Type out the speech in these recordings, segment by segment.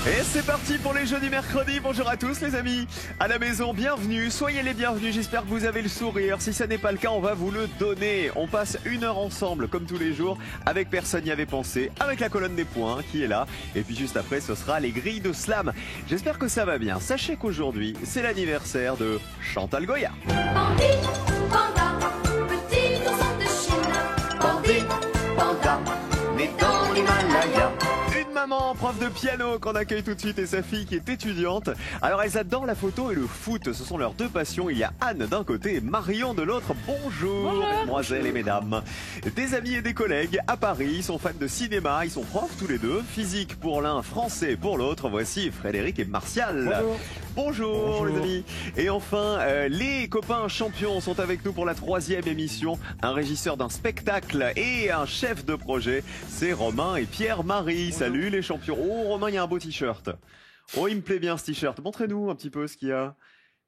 Et c'est parti pour les jeux du mercredi. Bonjour à tous les amis. À la maison, bienvenue. Soyez les bienvenus. J'espère que vous avez le sourire. Si ça n'est pas le cas, on va vous le donner. On passe 1 heure ensemble, comme tous les jours, avec Personne n'y avait pensé, avec la colonne des points qui est là. Et puis juste après, ce sera les grilles de slam. J'espère que ça va bien. Sachez qu'aujourd'hui, c'est l'anniversaire de Chantal Goya. Bandi, panda, petit ours de Chine. Bandi, panda, né dans l'Himalaya. Une maman prof de piano qu'on accueille tout de suite et sa fille qui est étudiante. Alors elles adorent la photo et le foot, ce sont leurs deux passions. Il y a Anne d'un côté et Marion de l'autre. Bonjour, mesdemoiselles et mesdames. Des amis et des collègues à Paris, ils sont fans de cinéma, ils sont profs tous les deux. Physique pour l'un, français pour l'autre. Voici Frédéric et Martial. Bonjour les amis. Et enfin, les copains champions sont avec nous pour la 3e émission. Un régisseur d'un spectacle et un chef de projet, c'est Romain et Pierre-Marie. Salut les champions. Oh Romain, il y a un beau t-shirt. Oh, il me plaît bien ce t-shirt. Montrez-nous un petit peu ce qu'il y a.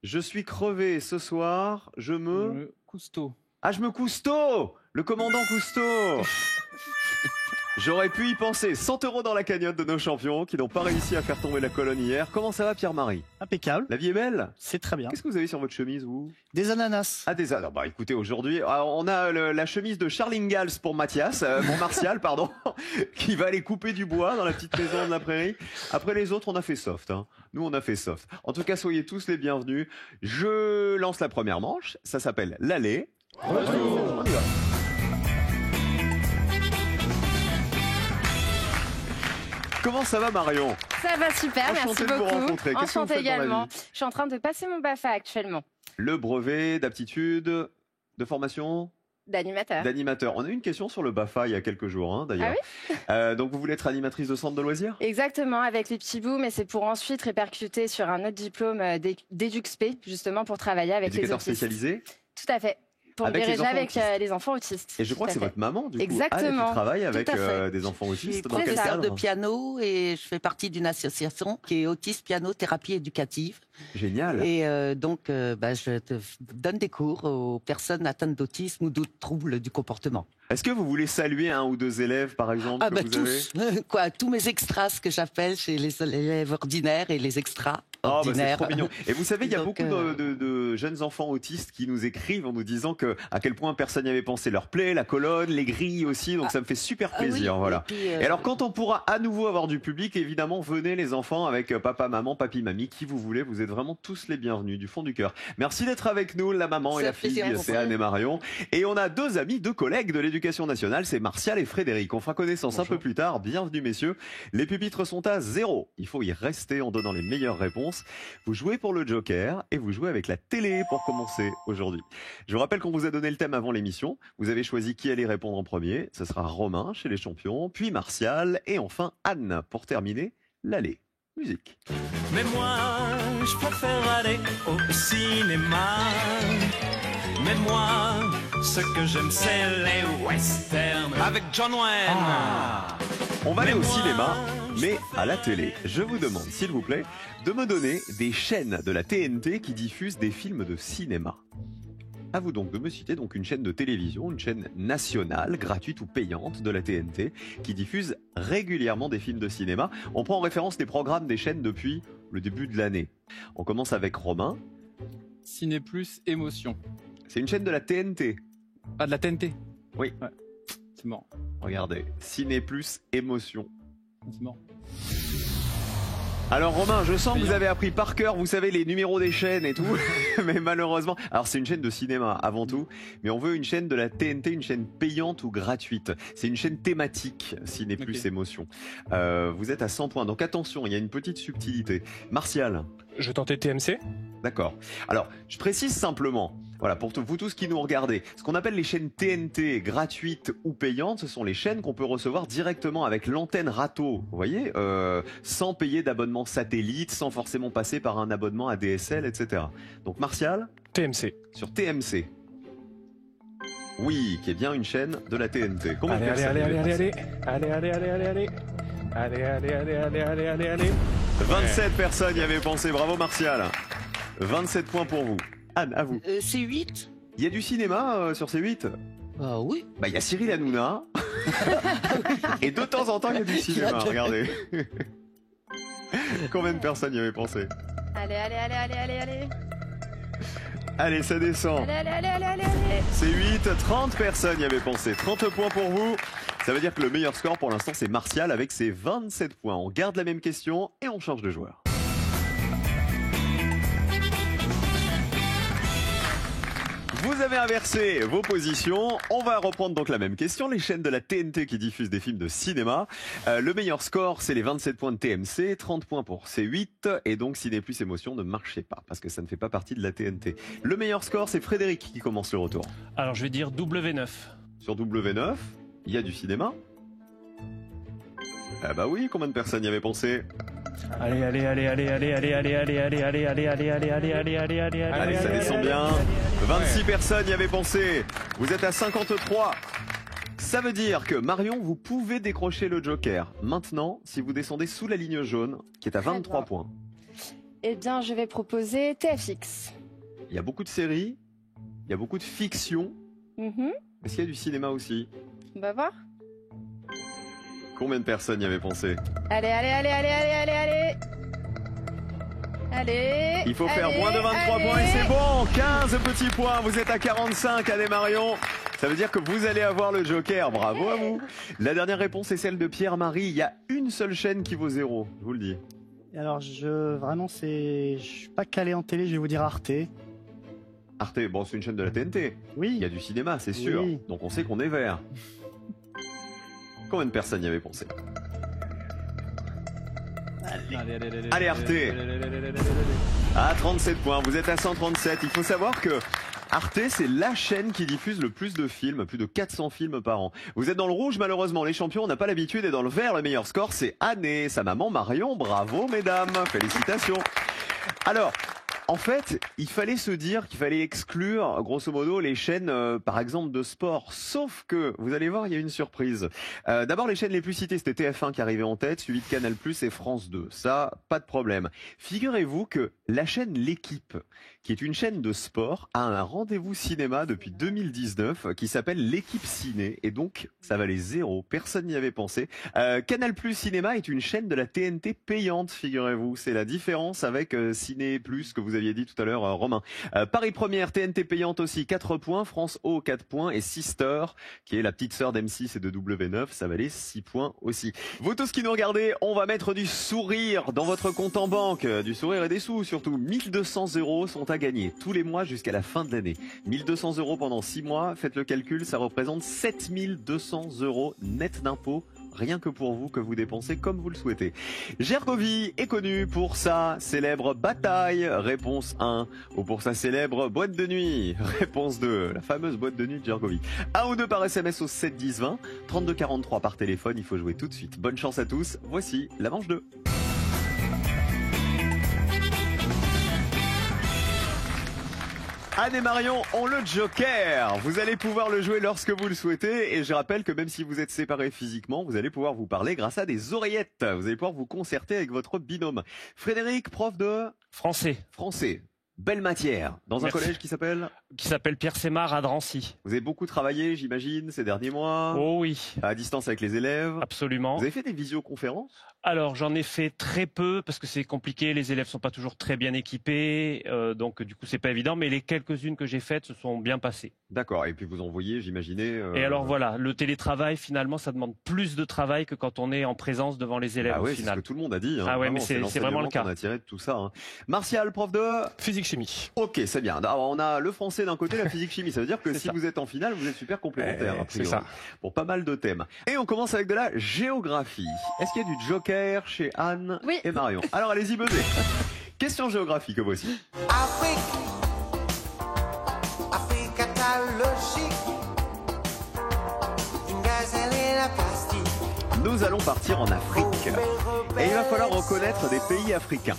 Je suis crevé ce soir. Je me Cousteau. Ah, je me Cousteau. Le commandant Cousteau. J'aurais pu y penser. 100 € dans la cagnotte de nos champions qui n'ont pas réussi à faire tomber la colonne hier. Comment ça va Pierre-Marie? Impeccable. La vie est belle? C'est très bien. Qu'est-ce que vous avez sur votre chemise, vous? Des ananas. Ah, des ananas. Bah écoutez, aujourd'hui, on a la chemise de Charles Ingalls pour Mathias, pour Martial, pardon, qui va aller couper du bois dans la petite maison de la prairie. Après les autres, on a fait soft. Hein. Nous, on a fait soft. En tout cas, soyez tous les bienvenus. Je lance la première manche. Ça s'appelle l'aller. Retour. On y va. Comment ça va Marion? Ça va super, Enchanté merci de vous beaucoup. rencontrer. Qu'est-ce que vous Enchantée faites dans la également. vie? Je suis en train de passer mon BAFA actuellement. Le brevet d'aptitude, de formation, D'animateur. d'animateur. On a eu une question sur le BAFA il y a quelques jours hein, d'ailleurs. Donc vous voulez être animatrice de centre de loisirs? Exactement, avec les petits bouts, mais c'est pour ensuite répercuter sur un autre diplôme d'EduxP, justement pour travailler avec Éducateur les autistes. spécialisé? Tout à fait. Pour Avec les diriger enfants avec autistes. les enfants autistes. Et je crois Tout que à c'est fait. votre maman du coup. Exactement. Elle qui travaille avec Tout à fait. des enfants Je suis autistes. Dans quel professeure de cadre? piano et je fais partie d'une association qui est Autisme Piano Thérapie Éducative. Génial. Et je donne des cours aux personnes atteintes d'autisme ou d'autres troubles du comportement. Est-ce que vous voulez saluer un ou deux élèves par exemple que vous tous, tous mes extras, ce que j'appelle chez les élèves ordinaires et les extras Oh, bah, c'est ordinaires. trop mignon. Et vous savez, il y a Donc, beaucoup de jeunes enfants autistes qui nous écrivent en nous disant que à quel point personne n'y avait pensé. Leur plaît, la colonne, les grilles aussi. Donc ça me fait super plaisir. Oui, Voilà. et puis, Et alors quand on pourra à nouveau avoir du public, évidemment, venez les enfants avec papa, maman, papy, mamie, qui vous voulez. Vous êtes vraiment tous les bienvenus du fond du cœur. Merci d'être avec nous, la maman et Ça la fait fille, plaisir. c'est Anne et Marion. Et on a deux amis, deux collègues de l'éducation nationale, c'est Martial et Frédéric. On fera connaissance un peu plus tard. Bienvenue messieurs. Les pupitres sont à 0. Il faut y rester en donnant les meilleures réponses. Vous jouez pour le Joker et vous jouez avec la télé pour commencer aujourd'hui. Je vous rappelle qu'on vous a donné le thème avant l'émission. Vous avez choisi qui allait répondre en premier. Ce sera Romain chez les champions, puis Martial et enfin Anne pour terminer l'aller. Musique. Mais moi, je préfère aller au cinéma. Mais moi, ce que j'aime, c'est les westerns avec John Wayne. On va aller au cinéma, mais à la télé. Je vous demande, s'il vous plaît, de me donner des chaînes de la TNT qui diffusent des films de cinéma. À vous donc de me citer donc une chaîne de télévision, une chaîne nationale, gratuite ou payante de la TNT, qui diffuse régulièrement des films de cinéma. On prend en référence les programmes des chaînes depuis le début de l'année. On commence avec Romain. Ciné Plus Émotion. C'est une chaîne de la TNT. Ah, de la TNT. Oui. Ouais. C'est mort. Regardez, Ciné Plus Émotion. C'est mort. Alors Romain, je sens que vous avez appris par cœur, vous savez, les numéros des chaînes et tout, mais malheureusement, alors c'est une chaîne de cinéma avant tout, mais on veut une chaîne de la TNT, une chaîne payante ou gratuite. C'est une chaîne thématique, Ciné Plus Émotion. Vous êtes à 100 points, donc attention, il y a une petite subtilité. Martial. Je tentais TMC. D'accord. Alors, je précise simplement, voilà, pour vous tous qui nous regardez, ce qu'on appelle les chaînes TNT gratuites ou payantes, ce sont les chaînes qu'on peut recevoir directement avec l'antenne râteau, vous voyez, sans payer d'abonnement satellite, sans forcément passer par un abonnement ADSL, etc. Donc Martial, TMC. sur TMC. Oui, qui est bien une chaîne de la TNT. Combien de Allez, personnes y avait pensé? Allez. 27 personnes y avaient pensé, bravo Martial. 27 points pour vous. Anne, à vous. C'est 8. Il y a du cinéma sur C8? Ah oui. Bah, il y a Cyril Hanouna. Et de temps en temps, il y a du cinéma, regardez. Combien de personnes y avaient pensé? Allez, allez, allez, allez, allez, allez. Allez, ça descend. Allez, allez, allez, allez, allez, allez. C'est 8, 30 personnes y avaient pensé. 30 points pour vous. Ça veut dire que le meilleur score pour l'instant, c'est Martial avec ses 27 points. On garde la même question et on change de joueur. Vous avez inversé vos positions. On va reprendre donc la même question. Les chaînes de la TNT qui diffusent des films de cinéma. Le meilleur score, c'est les 27 points de TMC, 30 points pour C8. Et donc, Ciné Plus Émotion ne marchait pas parce que ça ne fait pas partie de la TNT. Le meilleur score, c'est Frédéric qui commence le retour. Alors je vais dire W9. Sur W9, il y a du cinéma. Ah bah oui, combien de personnes y avaient pensé? Allez, allez, allez, allez, allez, allez, allez, allez, allez, allez, allez, allez, allez, allez, allez, allez, allez, Allez, ça descend bien. 26 personnes y avaient pensé. Vous êtes à 53. Ça veut dire que Marion, vous pouvez décrocher le Joker. Maintenant, si vous descendez sous la ligne jaune, qui est à 23 points. Eh bien, je vais proposer TFX. Il y a beaucoup de séries, il y a beaucoup de fiction. Est-ce qu'il y a du cinéma aussi? On va voir. Combien de personnes y avaient pensé? Allez, allez, allez, allez, allez, allez, allez. Allez. Il faut faire allez, moins de 23 allez. points et c'est bon. 15 petits points, vous êtes à 45, allez Marion. Ça veut dire que vous allez avoir le Joker, bravo à vous. La dernière réponse est celle de Pierre-Marie. Il y a une seule chaîne qui vaut 0, je vous le dis. Alors, je suis pas calé en télé, je vais vous dire Arte. Arte, bon c'est une chaîne de la TNT. Oui. Il y a du cinéma, c'est sûr. Oui. Donc on sait qu'on est vert. Combien de personnes y avaient pensé? Allez, Arte. Ah, 37 points, vous êtes à 137. Il faut savoir que Arte, c'est la chaîne qui diffuse le plus de films, plus de 400 films par an. Vous êtes dans le rouge, malheureusement, les champions, on n'a pas l'habitude, et dans le vert, le meilleur score, c'est Anne et sa maman Marion. Bravo, mesdames, félicitations. Alors, en fait, il fallait se dire qu'il fallait exclure, grosso modo, les chaînes, par exemple, de sport. Sauf que, vous allez voir, il y a une surprise. D'abord, les chaînes les plus citées, c'était TF1 qui arrivait en tête, suivi de Canal+, et France 2. Ça, pas de problème. Figurez-vous que la chaîne L'Équipe, qui est une chaîne de sport, a un rendez-vous cinéma depuis 2019 qui s'appelle L'Équipe Ciné. Et donc, ça valait 0. Personne n'y avait pensé. Canal+ Cinéma est une chaîne de la TNT payante, figurez-vous. C'est la différence avec Ciné Plus que vous aviez dit tout à l'heure, Romain. Paris Première, TNT payante aussi, 4 points. France O, 4 points. Et Sister, qui est la petite sœur d'M6 et de W9, ça valait 6 points aussi. Vous tous qui nous regardez, on va mettre du sourire dans votre compte en banque. Du sourire et des sous, surtout. 1200 € sont à gagner tous les mois jusqu'à la fin de l'année. 1200 € pendant 6 mois. Faites le calcul, ça représente 7200 € net d'impôts. Rien que pour vous, que vous dépensez comme vous le souhaitez. Gergovie est connu pour sa célèbre bataille, réponse 1, ou pour sa célèbre boîte de nuit, réponse 2, la fameuse boîte de nuit de Gergovie. 1 ou 2 par SMS au 7 10 20, 32 43 par téléphone, il faut jouer tout de suite. Bonne chance à tous, voici la manche 2. Anne et Marion ont le Joker. Vous allez pouvoir le jouer lorsque vous le souhaitez. Et je rappelle que même si vous êtes séparés physiquement, vous allez pouvoir vous parler grâce à des oreillettes. Vous allez pouvoir vous concerter avec votre binôme. Frédéric, prof de Français. français. Belle matière. Dans un Merci. collège qui s'appelle? Qui s'appelle Pierre Sémar à Drancy. Vous avez beaucoup travaillé, j'imagine, ces derniers mois? Oh oui, À distance avec les élèves? absolument. Vous avez fait des visioconférences? Alors j'en ai fait très peu parce que c'est compliqué, les élèves sont pas toujours très bien équipés, donc du coup c'est pas évident, mais les quelques-unes que j'ai faites se sont bien passées. D'accord. Et puis vous envoyez, j'imaginais. Et alors voilà, le télétravail finalement ça demande plus de travail que quand on est en présence devant les élèves Ah au ouais, c'est ce final. que tout le monde a dit. Hein. Ah ouais, mais Vraiment, c'est vraiment le cas. l'enseignement qu'on a tiré de tout ça. Hein. Martial, prof de? Physique-chimie. Ok, c'est bien. Alors, on a le français d'un côté, la physique-chimie. Ça veut dire que C'est si ça. vous êtes en finale, vous êtes super complémentaires. a c'est priori, ça. Pour pas mal de thèmes. Et on commence avec de la géographie. Est-ce qu'il y a du joker chez Anne Oui. et Marion? Alors, allez-y, buzzez. Question géographique, voici. Afrique, Afrique catalogique, une gazelle et la pastille. Nous allons partir en Afrique. Et il va falloir reconnaître des pays africains.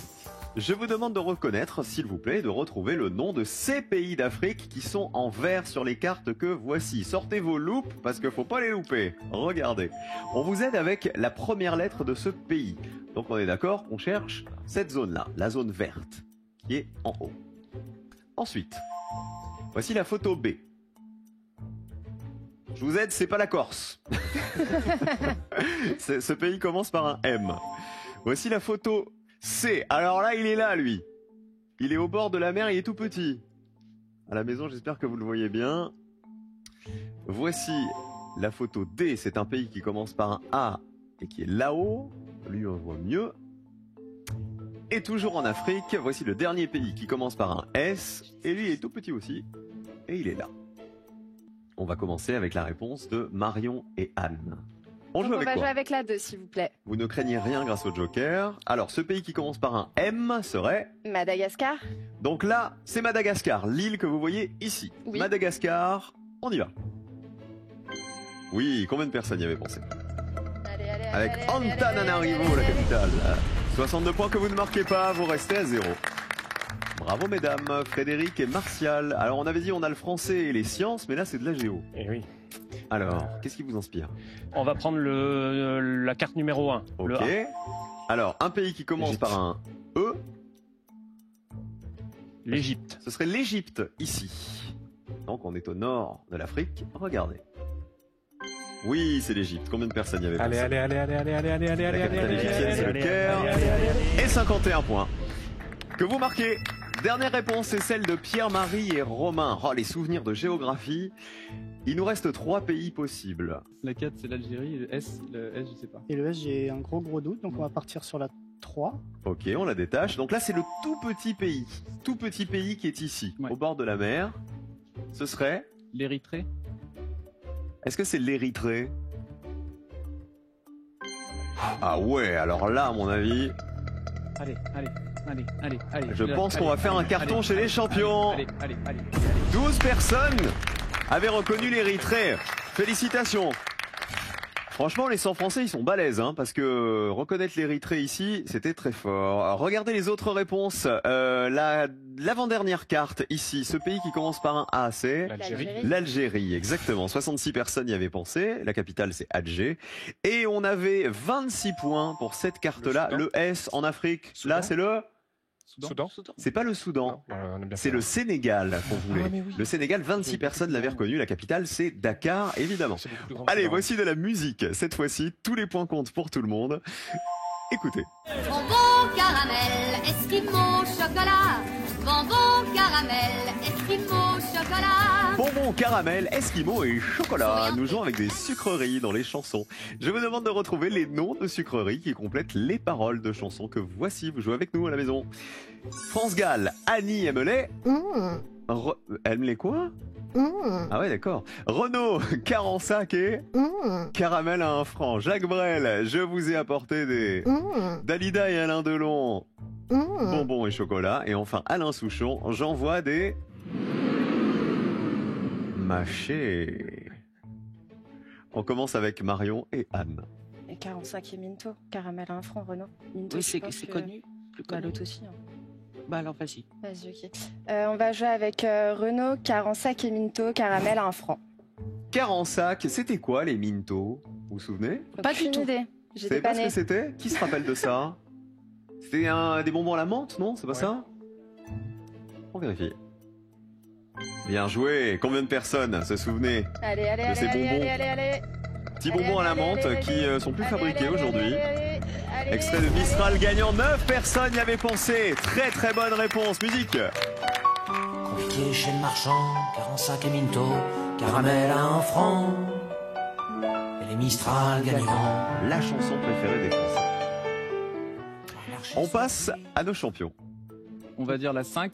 Je vous demande de reconnaître, s'il vous plaît, de retrouver le nom de ces pays d'Afrique qui sont en vert sur les cartes que voici. Sortez vos loupes parce qu'il faut pas les louper. Regardez. On vous aide avec la première lettre de ce pays. Donc on est d'accord qu'on cherche cette zone-là, la zone verte, qui est en haut. Ensuite, voici la photo B. Je vous aide, c'est pas la Corse. Ce pays commence par un M. Voici la photo C. Alors là, il est là, lui. Il est au bord de la mer, il est tout petit. À la maison, j'espère que vous le voyez bien. Voici la photo D. C'est un pays qui commence par un A et qui est là-haut. Lui, on voit mieux. Et toujours en Afrique, voici le dernier pays qui commence par un S. Et lui, il est tout petit aussi. Et il est là. On va commencer avec la réponse de Marion et Anne. On Donc joue on avec va quoi? jouer avec la 2, s'il vous plaît. Vous ne craignez rien grâce au Joker. Alors, ce pays qui commence par un M serait... Madagascar. Donc là, c'est Madagascar, l'île que vous voyez ici. Oui. Madagascar, on y va. Oui, combien de personnes y avaient pensé? Allez, allez, Avec allez, allez, Antananarivo, allez, la allez, capitale. 62 points que vous ne marquez pas, vous restez à 0. Bravo mesdames, Frédéric et Martial. Alors on avait dit on a le français et les sciences, mais là c'est de la géo. Eh oui. Alors, qu'est-ce qui vous inspire? On va prendre la carte numéro 1. Ok. Le A. Alors, un pays qui commence par un E, L'Égypte. ce serait l'Égypte, ici. Donc on est au nord de l'Afrique. Regardez. Oui, c'est l'Égypte. Combien de personnes y avait Allez, pensé? allez, allez, allez, allez, allez, allez, La allez, capitale allez, égyptienne, allez, c'est le allez, Caire. allez, allez, allez, allez. Et 51 points. Que vous marquez. Dernière réponse, c'est celle de Pierre-Marie et Romain. Oh, les souvenirs de géographie. Il nous reste 3 pays possibles. La 4, c'est l'Algérie. Le S, je sais pas. Et le S, j'ai un gros doute, donc on va partir sur la 3. Ok, on la détache. Donc là, c'est le tout petit pays. Tout petit pays qui est ici, Ouais. au bord de la mer. Ce serait... L'Érythrée. Est-ce que c'est l'Érythrée? Ah ouais, alors là, à mon avis, Allez, allez, allez, allez, allez. je pense qu'on va faire un carton chez les champions. Allez, allez, allez. 12 personnes avaient reconnu l'Érythrée. Félicitations. Franchement, les 100 Français, ils sont balèzes, hein, parce que reconnaître l'Érythrée ici, c'était très fort. Alors, regardez les autres réponses. L'avant-dernière carte, ici, ce pays qui commence par un A, c'est l'Algérie, exactement. 66 personnes y avaient pensé. La capitale, c'est Alger. Et on avait 26 points pour cette carte-là. Le S en Afrique. Là, c'est le... Soudan. C'est pas le Soudan. C'est le Sénégal qu'on voulait. Le Sénégal, 26 personnes l'avaient reconnu. La capitale, c'est Dakar, évidemment. Allez, voici de la musique. Cette fois-ci, tous les points comptent pour tout le monde. Écoutez. Bonbon caramel, esquimau, chocolat. Bonbon caramel, esquimau, chocolat. Bonbons, caramel, esquimaux et chocolat. Nous jouons avec des sucreries dans les chansons. Je vous demande de retrouver les noms de sucreries qui complètent les paroles de chansons que voici. Vous jouez avec nous à la maison. France Gall, Annie aime les... Aime les quoi? Ah ouais, d'accord. Renaud, Carensac et... Caramel à 1 franc. Jacques Brel, je vous ai apporté des... Dalida et Alain Delon, bonbons et chocolat. Et enfin, Alain Souchon, j'envoie des... mâchés. On commence avec Marion et Anne. Et 45 et Minto. Caramel à 1 franc, Renaud. Minto, Oui, je c'est pense que- connu. Plus Bah, connu. l'autre aussi. Hein. Bah alors, vas-y. Vas-y, ok. On va jouer avec Renaud, Carensac et Minto. Caramel à 1 franc. Carensac, c'était quoi les Minto? Vous vous souvenez? Pas du Aucune tout. idée. Vous J'étais savez pas pas ce née. que c'était? Qui se rappelle de ça? C'était des bonbons à la menthe, non? C'est pas ça? On vérifie. Bien joué. Combien de personnes se souvenaient Allez, allez, de allez, ces allez, bonbons? allez, allez, allez. Petits Allez, bonbons à la allez, menthe allez, qui allez, sont plus allez, fabriqués allez, aujourd'hui. allez, allez, Extrait de Mistral gagnant, 9 personnes y avaient pensé. Très très bonne réponse. Musique. Confiquier chez le marchand, 45 et Minto, caramel à 1 franc, et les Mistral gagnants. La chanson préférée des Français. On passe à nos champions. On va dire la 5.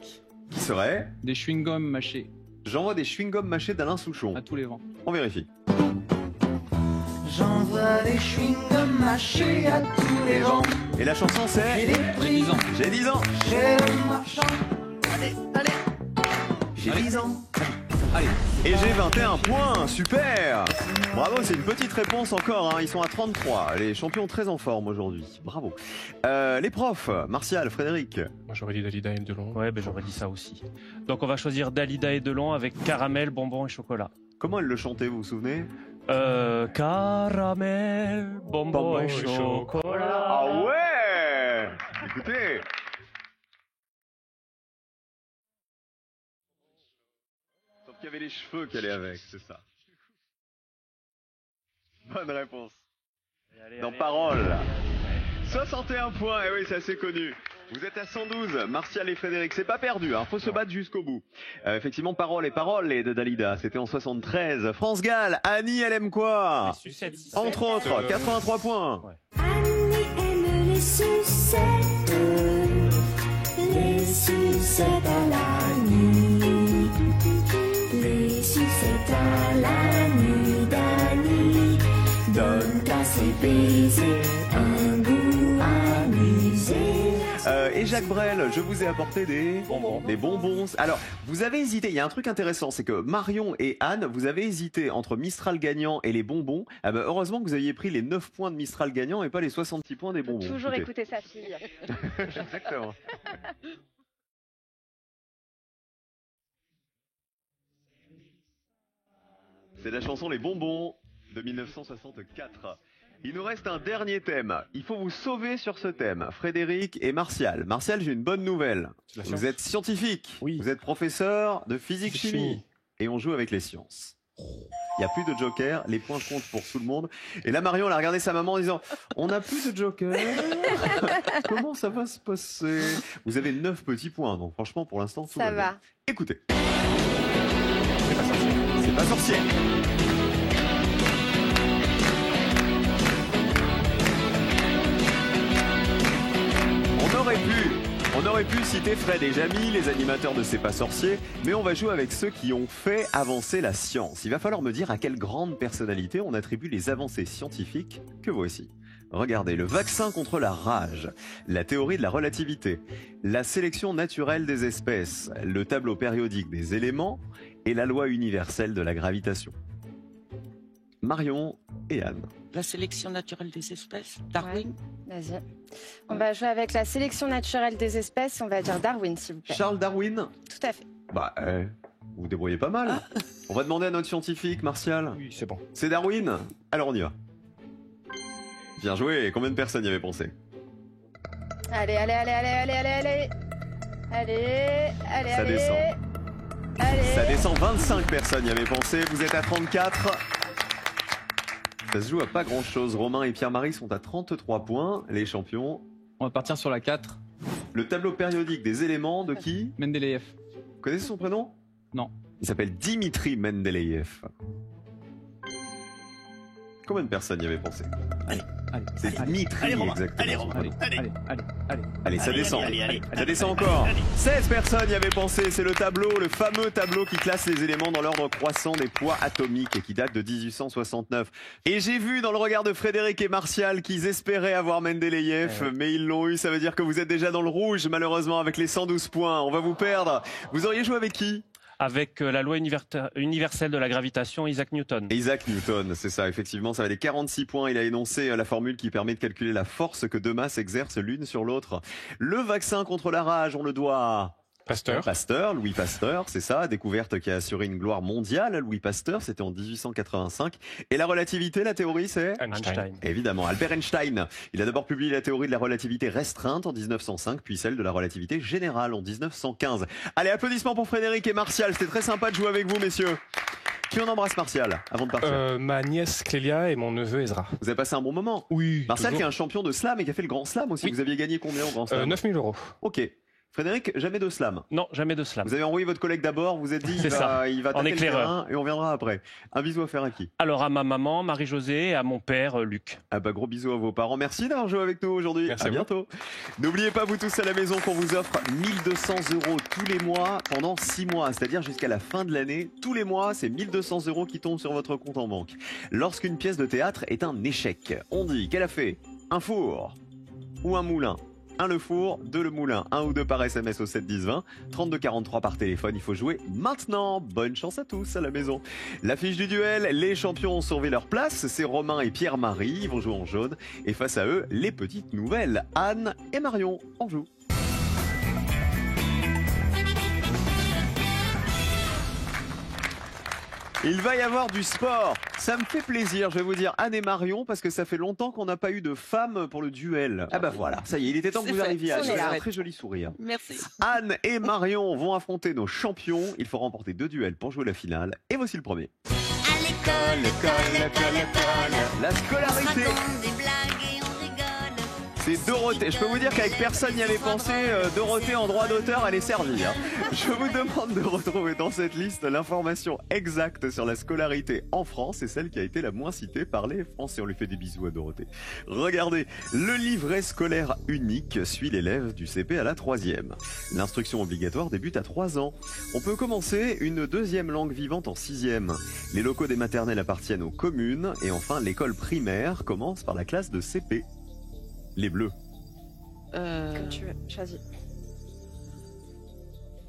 Qui serait? Des chewing-gums mâchés J'envoie des chewing-gums mâchés d'Alain Souchon. à tous les vents. On vérifie. J'envoie des chewing-gums mâchés à tous les vents. Et la chanson c'est... J'ai 10 ans. J'ai 10 ans. Chez le marchand. J'ai 10 ans. Allez. Et j'ai 21 points, super. Bravo, c'est une petite réponse encore, hein. Ils sont à 33. Les champions très en forme aujourd'hui, bravo. Les profs, Martial, Frédéric. Moi j'aurais dit Dalida et Delon. Ouais, ben j'aurais dit ça aussi. Donc on va choisir Dalida et Delon avec caramel, bonbons et chocolat. Comment elle le chantait, vous vous souvenez? Caramel, bonbons et chocolat. Ah ouais. Écoutez. Sauf qu'il y avait les cheveux qu'elle est avec, c'est ça. Bonne réponse. Dans Parole. 61 points, et oui, c'est assez connu. Vous êtes à 112, Martial et Frédéric, c'est pas perdu, hein, faut se battre jusqu'au bout. Effectivement, Paroles et de Dalida, c'était en 73. France Gall, Annie, elle aime quoi? Entre autres, 83 points. Ouais. Annie aime les sucettes à la nuit, les sucettes à la nuit d'Annie, donnent à ses baisers un goût amusé. Et Jacques Brel, je vous ai apporté des bonbons. Alors, vous avez hésité, il y a un truc intéressant, c'est que Marion et Anne, vous avez hésité entre Mistral gagnant et les bonbons. Ah bah, heureusement que vous aviez pris les 9 points de Mistral gagnant et pas les 66 points des bonbons. Toujours écouter sa fille. Exactement. C'est la chanson Les Bonbons de 1964. Il nous reste un dernier thème. Il faut vous sauver sur ce thème. Frédéric et Martial. Martial, j'ai une bonne nouvelle. Vous êtes scientifique. Oui. Vous êtes professeur de physique-chimie. Et on joue avec les sciences. Il n'y a plus de joker. Les points comptent pour tout le monde. Et là, Marion, elle a regardé sa maman en disant « On n'a plus de joker. Comment ça va se passer ?» Vous avez 9 petits points. Donc franchement, pour l'instant, tout ça va va. bien. Écoutez. C'est pas sorcier. On aurait pu citer Fred et Jamy, les animateurs de C'est pas sorcier, mais on va jouer avec ceux qui ont fait avancer la science. Il va falloir me dire à quelle grande personnalité on attribue les avancées scientifiques que voici. Regardez, le vaccin contre la rage, la théorie de la relativité, la sélection naturelle des espèces, le tableau périodique des éléments et la loi universelle de la gravitation. Marion et Anne. La sélection naturelle des espèces, Darwin. Ouais. Vas-y. On va jouer avec la sélection naturelle des espèces, on va dire Darwin, s'il vous plaît. Charles Darwin? Tout à fait. Bah, vous vous débrouillez pas mal. On va demander à notre scientifique, Martial. Oui, c'est bon. C'est Darwin? Alors on y va. Bien joué. Combien de personnes y avaient pensé? Allez. Ça descend. Ça descend, 25 personnes y avaient pensé. Vous êtes à 34. Ça se joue à pas grand chose. Romain et Pierre-Marie sont à 33 points. Les champions. On va partir sur la 4. Le tableau périodique des éléments de qui? Mendeleïev. Vous connaissez son prénom? Non. Il s'appelle Dimitri Mendeleïev. Combien de personnes y avaient pensé? C'est Dimitri, exactement. Allez, ça descend. Ça descend encore. 16 personnes y avaient pensé. C'est le fameux tableau qui classe les éléments dans l'ordre croissant des poids atomiques et qui date de 1869. Et j'ai vu dans le regard de Frédéric et Martial qu'ils espéraient avoir Mendeleïev, mais ils l'ont eu. Ça veut dire que vous êtes déjà dans le rouge, malheureusement, avec les 112 points. On va vous perdre. Vous auriez joué avec qui? Avec la loi universelle de la gravitation, Isaac Newton. Isaac Newton, c'est ça, effectivement, ça valait 46 points. Il a énoncé la formule qui permet de calculer la force que deux masses exercent l'une sur l'autre. Le vaccin contre la rage, on le doit à Pasteur, Louis Pasteur, c'est ça, découverte qui a assuré une gloire mondiale. Louis Pasteur, c'était en 1885. Et la relativité, la théorie, c'est Einstein. Évidemment, Albert Einstein. Il a d'abord publié la théorie de la relativité restreinte en 1905, puis celle de la relativité générale en 1915. Allez, applaudissements pour Frédéric et Martial. C'était très sympa de jouer avec vous, messieurs. Qui on embrasse, Martial, avant de partir? Ma nièce Clélia et mon neveu Ezra. Vous avez passé un bon moment? Oui. Martial toujours. qui est un champion de slam et qui a fait le grand slam aussi. Oui. Vous aviez gagné combien au grand slam? 9 000 €. Ok. Frédéric, jamais de slam? Non, jamais de slam. Vous avez envoyé votre collègue d'abord, vous êtes dit il va taper le terrain et on viendra après. Un bisou à faire à qui? Alors à ma maman, Marie-Josée, et à mon père, Luc. Ah bah gros bisous à vos parents. Merci d'avoir joué avec nous aujourd'hui. Merci à bientôt. N'oubliez pas, vous tous à la maison, qu'on vous offre 1 200 € tous les mois pendant 6 mois, c'est-à-dire jusqu'à la fin de l'année. Tous les mois, c'est 1 200 € qui tombent sur votre compte en banque. Lorsqu'une pièce de théâtre est un échec, on dit qu'elle a fait un four ou un moulin. 1 le four, 2 le moulin, 1 ou 2 par SMS au 7 10 20, 32 43 par téléphone. Il faut jouer maintenant. Bonne chance à tous à la maison. L'affiche du duel, les champions ont sauvé leur place. C'est Romain et Pierre-Marie. Ils vont jouer en jaune. Et face à eux, les petites nouvelles. Anne et Marion. On joue. Il va y avoir du sport. Ça me fait plaisir, je vais vous dire, Anne et Marion, parce que ça fait longtemps qu'on n'a pas eu de femmes pour le duel. Ah bah voilà, ça y est, il était temps que vous arriviez. Anne, vous avez un très joli sourire. Merci. Anne et Marion vont affronter nos champions. Il faut remporter 2 duels pour jouer la finale. Et voici le premier. À l'école, l'école, l'école, l'école. La scolarité. On se raconte des blagues et on rigole. C'est Dorothée. Je peux vous dire qu'avec personne n'y avait pensé, Dorothée en droit d'auteur, elle est servie. Hein. Je vous demande de retrouver dans cette liste l'information exacte sur la scolarité en France et celle qui a été la moins citée par les Français. On lui fait des bisous à Dorothée. Regardez, le livret scolaire unique suit l'élève du CP à la 3e. L'instruction obligatoire débute à 3 ans. On peut commencer une deuxième langue vivante en 6e. Les locaux des maternelles appartiennent aux communes et enfin l'école primaire commence par la classe de CP. Les bleus. Comme tu veux, choisis.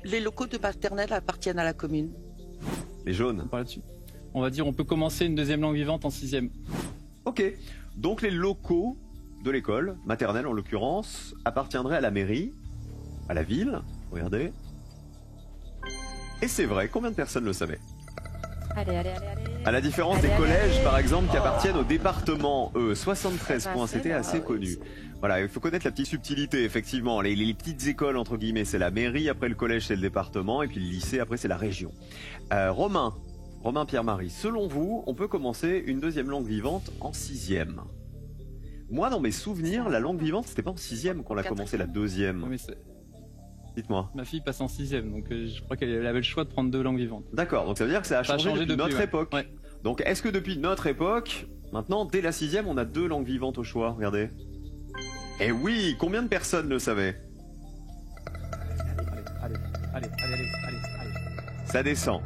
Les locaux de maternelle appartiennent à la commune. Les jaunes. On va dire on peut commencer une deuxième langue vivante en 6e. Ok. Donc les locaux de l'école, maternelle en l'occurrence, appartiendraient à la mairie, à la ville. Regardez. Et c'est vrai, combien de personnes le savaient? Allez. À la différence des collèges, par exemple, qui appartiennent au département, 73 points, c'était assez connu. Voilà, il faut connaître la petite subtilité, effectivement. Les petites écoles, entre guillemets, c'est la mairie, après le collège, c'est le département, et puis le lycée, après, c'est la région. Romain Pierre-Marie, selon vous, on peut commencer une deuxième langue vivante en 6e. Moi, dans mes souvenirs, la langue vivante, c'était pas en 6e qu'on l'a commencé, la deuxième. Dites-moi. Ma fille passe en 6e, donc je crois qu'elle avait le choix de prendre 2 langues vivantes. D'accord, donc ça veut dire que ça a changé depuis notre époque. Ouais. Donc est-ce que depuis notre époque, maintenant, dès la 6e, on a 2 langues vivantes au choix? Regardez. Eh oui, combien de personnes le savaient? Allez. Ça descend.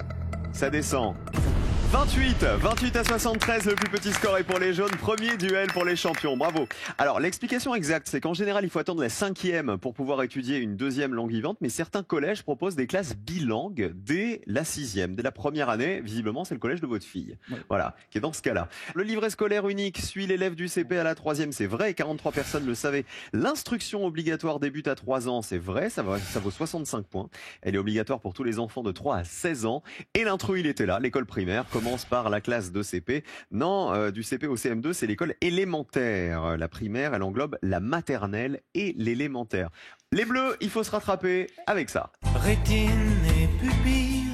28 à 73, le plus petit score est pour les jaunes. Premier duel pour les champions, bravo. Alors l'explication exacte, c'est qu'en général il faut attendre la 5e pour pouvoir étudier une deuxième langue vivante, mais certains collèges proposent des classes bilingues dès la 6e, dès la première année. Visiblement c'est le collège de votre fille, voilà, qui est dans ce cas-là. Le livret scolaire unique suit l'élève du CP à la 3e, c'est vrai, 43 personnes le savaient. L'instruction obligatoire débute à 3 ans, c'est vrai, ça vaut 65 points. Elle est obligatoire pour tous les enfants de 3 à 16 ans. Et l'intro il était là, l'école primaire commence par la classe de CP. Non, du CP au CM2, c'est l'école élémentaire. La primaire, elle englobe la maternelle et l'élémentaire. Les bleus, il faut se rattraper avec ça. Rétine et pupille,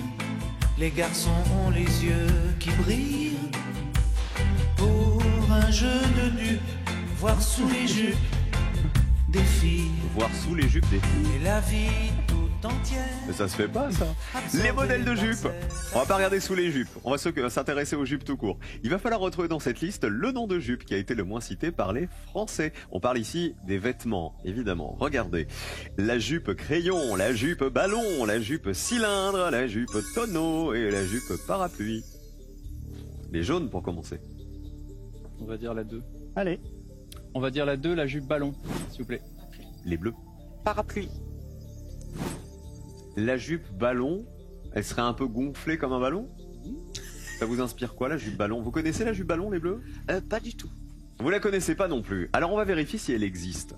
les garçons ont les yeux qui brillent. Pour un jeu de dupes, voir sous les jupes des filles. Voir sous les jupes des filles. Et la vie tout entière. Mais ça se fait pas, ça. Les modèles de jupes. On va pas regarder sous les jupes. On va s'intéresser aux jupes tout court. Il va falloir retrouver dans cette liste le nom de jupe qui a été le moins cité par les Français. On parle ici des vêtements, évidemment. Regardez. La jupe crayon, la jupe ballon, la jupe cylindre, la jupe tonneau et la jupe parapluie. Les jaunes pour commencer. On va dire la 2. Allez. On va dire la 2, la jupe ballon, s'il vous plaît. Les bleus. Parapluie. La jupe ballon, elle serait un peu gonflée comme un ballon? Ça vous inspire quoi, la jupe ballon? Vous connaissez la jupe ballon, les bleus? Pas du tout. Vous la connaissez pas non plus. Alors on va vérifier si elle existe.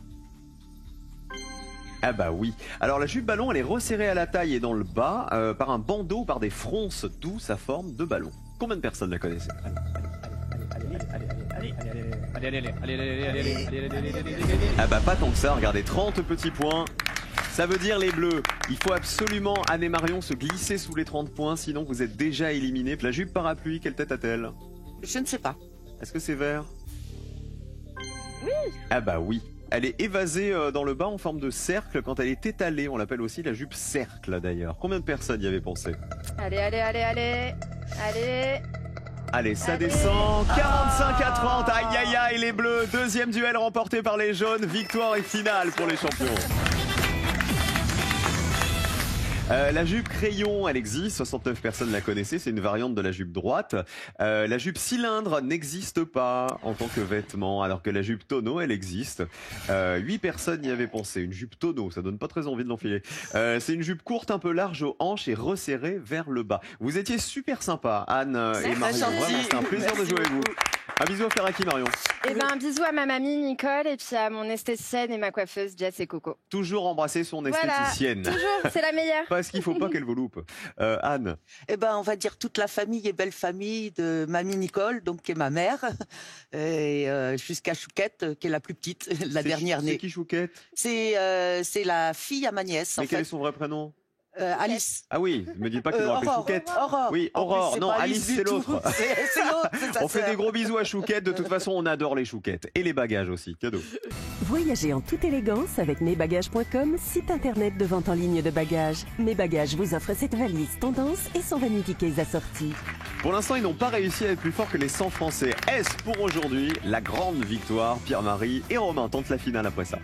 Ah bah oui. Alors la jupe ballon, elle est resserrée à la taille et dans le bas par un bandeau ou par des fronces, d'où sa forme de ballon. Combien de personnes la connaissaient? Ah bah pas tant que ça, regardez, 30 petits points. Ça veut dire les bleus, il faut absolument, Anne et Marion, se glisser sous les 30 points, sinon vous êtes déjà éliminés. La jupe parapluie, quelle tête a-t-elle? Je ne sais pas. Est-ce que c'est vert? Oui. Ah bah oui. Elle est évasée dans le bas en forme de cercle quand elle est étalée. On l'appelle aussi la jupe cercle d'ailleurs. Combien de personnes y avaient pensé? Allez. Allez, ça descend. 45 à 30. Aïe aïe aïe, les bleus. Deuxième duel remporté par les jaunes. Victoire et finale pour les champions. La jupe crayon, elle existe, 69 personnes la connaissaient, c'est une variante de la jupe droite. La jupe cylindre n'existe pas en tant que vêtement, alors que la jupe tonneau, elle existe. 8 personnes y avaient pensé. Une jupe tonneau, ça donne pas très envie de l'enfiler. C'est une jupe courte, un peu large aux hanches et resserrée vers le bas. Vous étiez super sympa, Anne et Marion. Vraiment, c'était un plaisir de jouer avec vous. Un bisou à faire à qui, Marion? Et un bisou à ma mamie Nicole et puis à mon esthéticienne et ma coiffeuse Jess et Coco. Toujours embrasser son esthéticienne. Voilà, toujours, c'est la meilleure. Parce qu'il faut pas qu'elle vous loupe. Anne? Eh ben, on va dire toute la famille et belle famille de mamie Nicole, donc qui est ma mère, et jusqu'à Chouquette, qui est la plus petite, la dernière née. C'est qui Chouquette? C'est la fille à ma nièce. Mais quel est son vrai prénom? Alice. Ah oui, me dites pas qu'ils l'ont appelé Aurore. Chouquette. Aurore. Oui, En plus, Aurore. c'est Non, pas Alice, du c'est tout. l'autre. C'est l'autre, c'est sa On fait sœur. des gros bisous à Chouquette. De toute façon, on adore les chouquettes. Et les bagages aussi. Cadeau. Voyagez en toute élégance avec mesbagages.com, site internet de vente en ligne de bagages. Mes Bagages vous offre cette valise tendance et son vanity case assorti. Pour l'instant, ils n'ont pas réussi à être plus forts que les 100 Français. Est-ce pour aujourd'hui la grande victoire? Pierre-Marie et Romain tentent la finale après ça.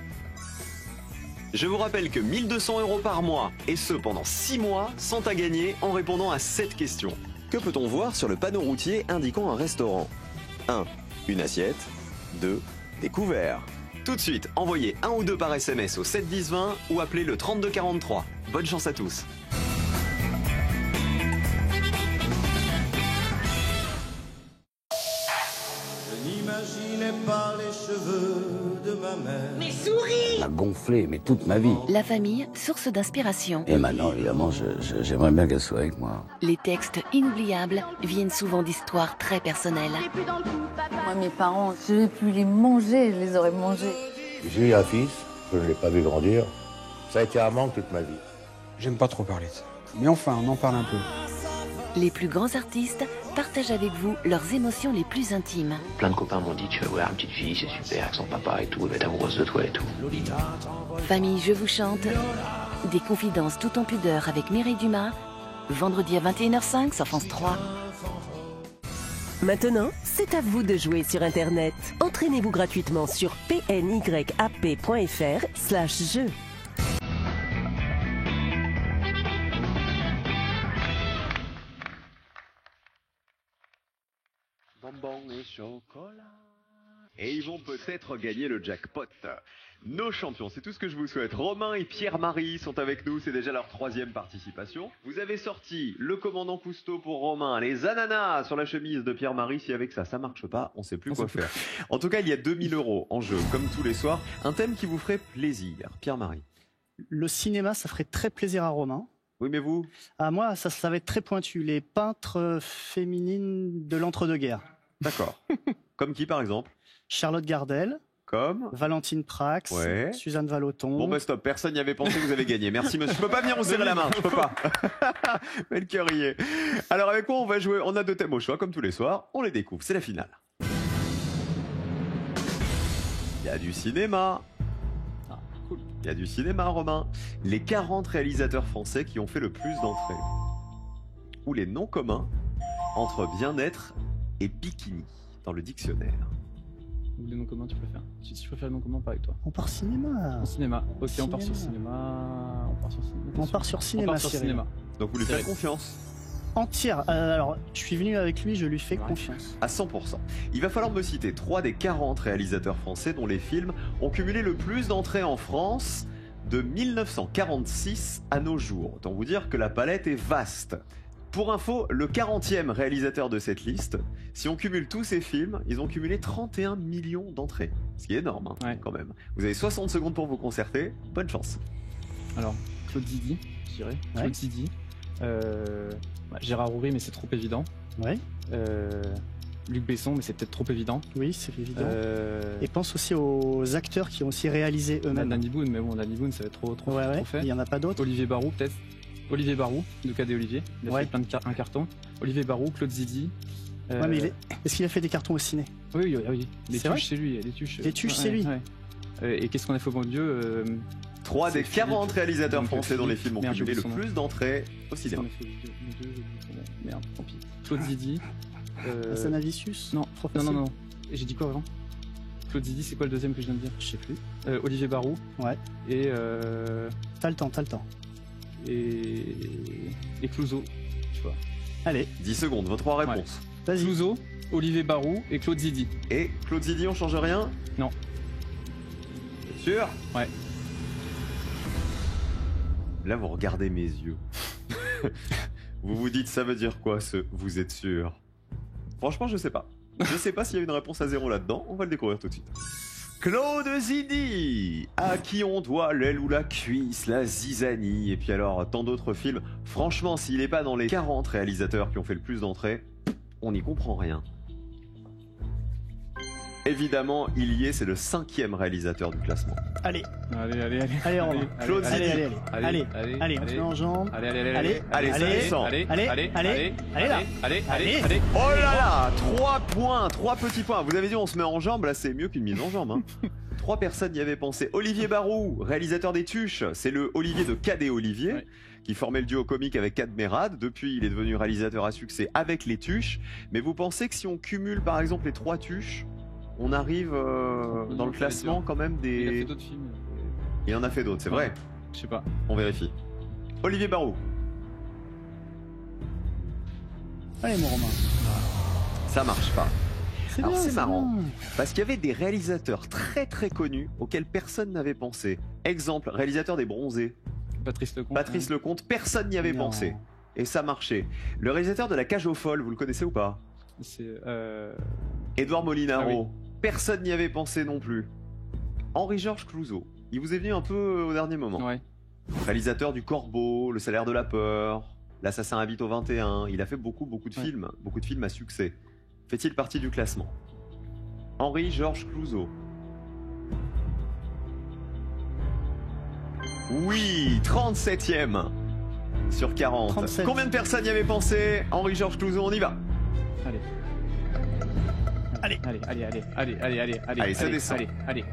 Je vous rappelle que 1 200 € par mois, et ce pendant 6 mois, sont à gagner en répondant à cette question. Que peut-on voir sur le panneau routier indiquant un restaurant? 1. Une assiette. 2. Des couverts. Tout de suite, envoyez 1 ou 2 par SMS au 7 10 20 ou appelez le 32 43. Bonne chance à tous. Je n'imaginais pas les cheveux de ma mère. Mais souris! A gonflé, mais toute ma vie. La famille, source d'inspiration. Et maintenant, évidemment, j'aimerais bien qu'elle soit avec moi. Les textes inoubliables viennent souvent d'histoires très personnelles. Moi, mes parents, je vais plus les manger, je les aurais mangés. J'ai eu un fils, je ne l'ai pas vu grandir. Ça a été un manque toute ma vie. J'aime pas trop parler de ça. Mais enfin, on en parle un peu. Les plus grands artistes partagent avec vous leurs émotions les plus intimes. Plein de copains m'ont dit, tu vas voir une petite fille, c'est super, avec son papa et tout, elle va être amoureuse de toi et tout. Famille, je vous chante. Des confidences tout en pudeur avec Mireille Dumas. Vendredi à 21h05 sur France 3. Maintenant, c'est à vous de jouer sur Internet. Entraînez-vous gratuitement sur pnyap.fr/jeu. Bonbons et chocolat. Et ils vont peut-être gagner le jackpot. Nos champions, c'est tout ce que je vous souhaite. Romain et Pierre-Marie sont avec nous, c'est déjà leur 3e participation. Vous avez sorti le commandant Cousteau pour Romain, les ananas sur la chemise de Pierre-Marie. Si avec ça, ça marche pas, on sait plus quoi faire. En tout cas, il y a 2000 € en jeu, comme tous les soirs. Un thème qui vous ferait plaisir. Pierre-Marie. Le cinéma, ça ferait très plaisir à Romain. Oui, mais vous? Ah, moi, ça va être très pointu. Les peintres féminines de l'entre-deux-guerres. D'accord. Comme qui, par exemple? Charlotte Gardel. Comme Valentine Prax, ouais. Suzanne Vallotton. Bon bah stop, personne n'y avait pensé, vous avez gagné. Merci monsieur. Je peux pas venir vous serrer la main, je peux pas. Mais le cœur y est. Alors avec quoi on va jouer? On a 2 thèmes au choix, comme tous les soirs. On les découvre, c'est la finale. Il y a du cinéma. Il y a du cinéma, Romain. Les 40 réalisateurs français qui ont fait le plus d'entrées. Ou les noms communs entre bien-être et bikini dans le dictionnaire. Les noms communs, tu préfères? Si je préfère les noms communs, pas avec toi. On part cinéma. En cinéma. Ok, on part sur cinéma. On part sur cinéma. On part sur cinéma. On part sur cinéma. Donc vous lui faites confiance? Entière. Alors, je suis venu avec lui, je lui fais confiance. À 100%. Il va falloir me citer 3 des 40 réalisateurs français dont les films ont cumulé le plus d'entrées en France de 1946 à nos jours. Autant vous dire que la palette est vaste. Pour info, le 40e réalisateur de cette liste, si on cumule tous ces films, ils ont cumulé 31 millions d'entrées. Ce qui est énorme, hein, ouais. Quand même. Vous avez 60 secondes pour vous concerter. Bonne chance. Alors, Claude Zidi, je dirais. Claude Zidi. Gérard Houry, mais c'est trop évident. Ouais. Luc Besson, mais c'est peut-être trop évident. Oui, c'est évident. Et pense aussi aux acteurs qui ont aussi réalisé eux-mêmes. Danny Boone, mais bon, Danny Boone, ça va être trop fait. Il n'y en a pas d'autres. Olivier Barou, peut-être. Olivier Barou, de Cadet Olivier. Il a fait plein de un carton. Olivier Barou, Claude Zidi. Ouais, mais est-ce qu'il a fait des cartons au ciné? Oui. Les tuches, c'est lui. Les tuches, c'est lui. Et qu'est-ce qu'on a fait au bon Dieu 3 des 40 réalisateurs français dont les films ont cumulé le plus d'entrées au cinéma. Merde, tant pis. Claude Zidi. Sanavicius? Non. J'ai dit quoi avant? Claude Zidi, c'est quoi le deuxième que je viens de dire? Je sais plus. Olivier Barou. Ouais. Et T'as le temps. Et Clouseau, tu vois. Allez. 10 secondes, vos 3 réponses. Vas-y. Clouseau, Olivier Barou et Claude Zidi. Et Claude Zidi, on change rien? Non. T'es sûr? Ouais. Là, vous regardez mes yeux. Vous vous dites, ça veut dire quoi vous êtes sûr? Franchement, je sais pas. Je sais pas s'il y a une réponse à 0 là-dedans. On va le découvrir tout de suite. Claude Zidi, à qui on doit l'aile ou la cuisse, la zizanie, et puis alors tant d'autres films. Franchement, s'il n'est pas dans les 40 réalisateurs qui ont fait le plus d'entrées, on n'y comprend rien. Évidemment, il y est, c'est le 5e réalisateur du classement. Allez. Allez, Romain. Claude Zidi. Allez, on se met en jambe. Allez, ça descend. Allez, là. Oh là là, 3 points, 3 petits points. Vous avez dit on se met en jambe, là c'est mieux qu'une mise en jambe. Hein. 3 personnes y avaient pensé. Olivier Barou, réalisateur des Tuches, c'est le Olivier de Cadet Olivier, qui formait le duo comique avec Cadmerade. Depuis, il est devenu réalisateur à succès avec les Tuches. Mais vous pensez que si on cumule par exemple les 3 Tuches, on arrive dans le classement quand même des... Il a fait d'autres films. Il en a fait d'autres, c'est vrai? Je sais pas. On vérifie. Olivier Barou. Allez mon Romain. Ça marche pas. Alors c'est marrant, bien. parce qu'il y avait des réalisateurs très très connus auxquels personne n'avait pensé. Exemple, réalisateur des Bronzés. Patrice Lecomte. Patrice Lecomte, personne n'y avait pensé. Et ça marchait. Le réalisateur de La Cage aux Folles, vous le connaissez ou pas? C'est Édouard Molinaro. Ah oui. Personne n'y avait pensé non plus. Henri-Georges Clouzot. Il vous est venu un peu au dernier moment. Ouais. Réalisateur du Corbeau, Le Salaire de la Peur, L'Assassin habite au 21. Il a fait beaucoup de films. Beaucoup de films à succès. Fait-il partie du classement? Henri-Georges Clouzot. Oui, 37e sur 40. 37. Combien de personnes y avaient pensé? Henri-Georges Clouzot, on y va. Allez, ça descend. Allez,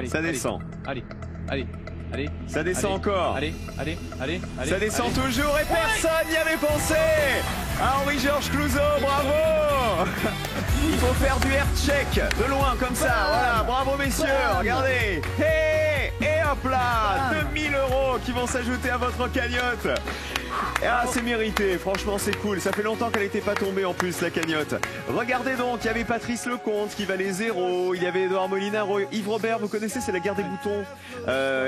Ça descend. Allez. Ça descend encore. Allez. Ça descend toujours et personne n'y avait pensé. Ah, Henri-Georges Clouzot, bravo. Il faut faire du air check de loin comme ça. Voilà, bravo messieurs. Regardez. Hey, et hop là, 2000 € qui vont s'ajouter à votre cagnotte. Ah, c'est mérité, franchement c'est cool. Ça fait longtemps qu'elle n'était pas tombée en plus la cagnotte. Regardez donc, il y avait Patrice Lecomte qui valait 0. Il y avait Édouard Molinaro, Yves Robert, vous connaissez, c'est La Guerre des boutons.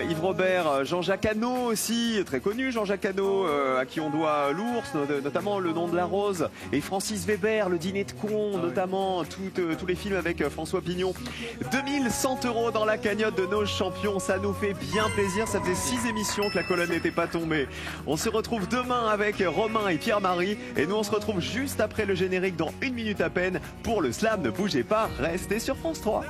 Yves Robert, Jean-Jacques Hano aussi, très connu Jean-Jacques Hano, à qui on doit l'ours, notamment Le Nom de la Rose. Et Francis Weber, Le Dîner de con, notamment tous les films avec François Pignon. 2100 € dans la cagnotte de nos champions, ça nous fait bien plaisir. Ça faisait 6 émissions que la colonne n'était pas tombée. On se retrouve demain avec Romain et Pierre-Marie et nous on se retrouve juste après le générique dans 1 minute à peine pour le slam. Ne bougez pas, restez sur France 3.